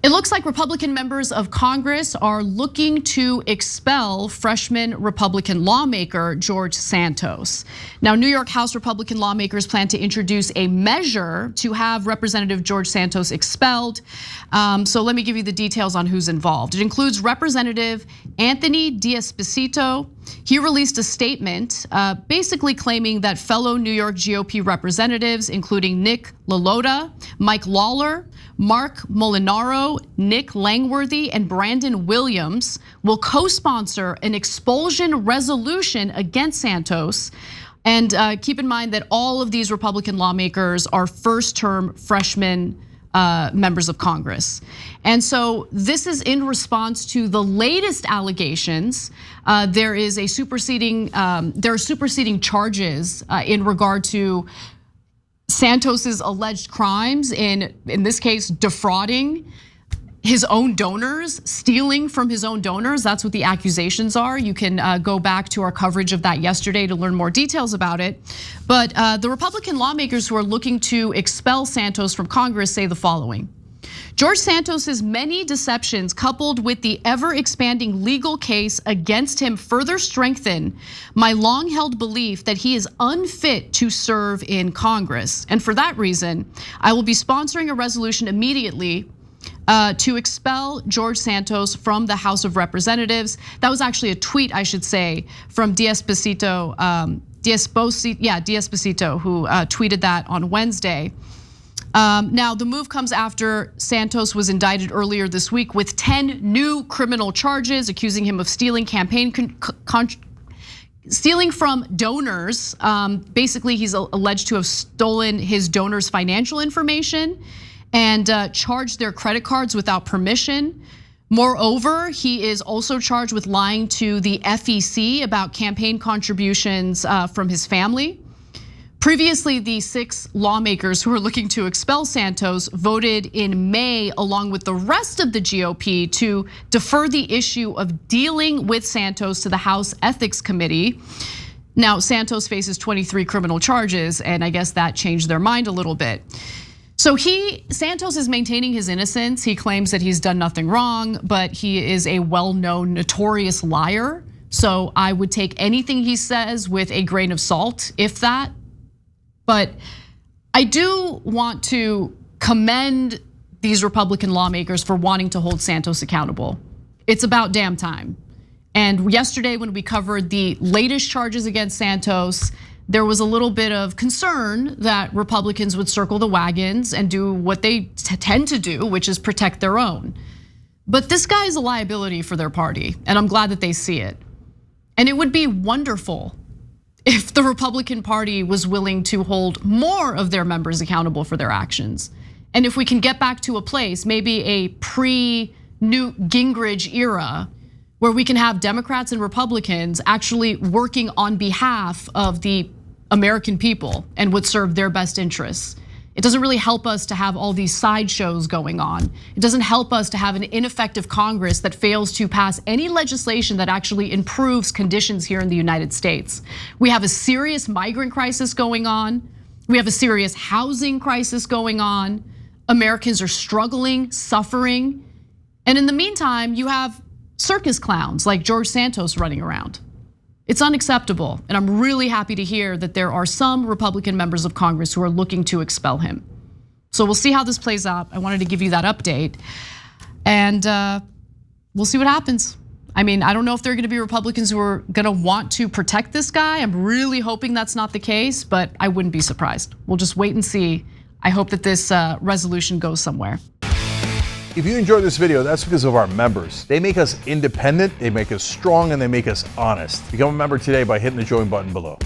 It looks like Republican members of Congress are looking to expel freshman Republican lawmaker George Santos. Now, New York House Republican lawmakers plan to introduce a measure to have Representative George Santos expelled. So let me give you the details on who's involved. It includes Representative Anthony D'Esposito. He released a statement basically claiming that fellow New York GOP representatives, including Nick LaLota, Mike Lawler, Mark Molinaro, Nick Langworthy, and Brandon Williams will co-sponsor an expulsion resolution against Santos. And keep in mind that all of these Republican lawmakers are first-term freshmen members of Congress. And so this is in response to the latest allegations. There are superseding charges in regard to Santos's alleged crimes in this case, defrauding his own donors, stealing from his own donors. That's what the accusations are. You can go back to our coverage of that yesterday to learn more details about it. But the Republican lawmakers who are looking to expel Santos from Congress say the following. George Santos's many deceptions, coupled with the ever-expanding legal case against him, further strengthen my long-held belief that he is unfit to serve in Congress. And for that reason, I will be sponsoring a resolution immediately to expel George Santos from the House of Representatives. That was actually a tweet, I should say, from D'Esposito, who tweeted that on Wednesday. Now, the move comes after Santos was indicted earlier this week with 10 new criminal charges, accusing him of stealing stealing from donors. Basically, he's alleged to have stolen his donors' financial information and charged their credit cards without permission. Moreover, he is also charged with lying to the FEC about campaign contributions from his family. Previously, the 6 lawmakers who are looking to expel Santos voted in May, along with the rest of the GOP, to defer the issue of dealing with Santos to the House Ethics Committee. Now, Santos faces 23 criminal charges, and I guess that changed their mind a little bit. So Santos is maintaining his innocence. He claims that he's done nothing wrong, but he is a well-known, notorious liar. So I would take anything he says with a grain of salt, if that. But I do want to commend these Republican lawmakers for wanting to hold Santos accountable. It's about damn time. And yesterday, when we covered the latest charges against Santos, there was a little bit of concern that Republicans would circle the wagons and do what they tend to do, which is protect their own. But this guy is a liability for their party, and I'm glad that they see it. And it would be wonderful if the Republican Party was willing to hold more of their members accountable for their actions. And if we can get back to a place, maybe a pre-Newt Gingrich era, where we can have Democrats and Republicans actually working on behalf of the American people and would serve their best interests. It doesn't really help us to have all these sideshows going on. It doesn't help us to have an ineffective Congress that fails to pass any legislation that actually improves conditions here in the United States. We have a serious migrant crisis going on. We have a serious housing crisis going on. Americans are struggling, suffering. And in the meantime, you have circus clowns like George Santos running around. It's unacceptable, and I'm really happy to hear that there are some Republican members of Congress who are looking to expel him. So we'll see how this plays out. I wanted to give you that update, and we'll see what happens. I mean, I don't know if there are gonna be Republicans who are gonna want to protect this guy. I'm really hoping that's not the case, but I wouldn't be surprised. We'll just wait and see. I hope that this resolution goes somewhere. If you enjoyed this video, that's because of our members. They make us independent, they make us strong, and they make us honest. Become a member today by hitting the join button below.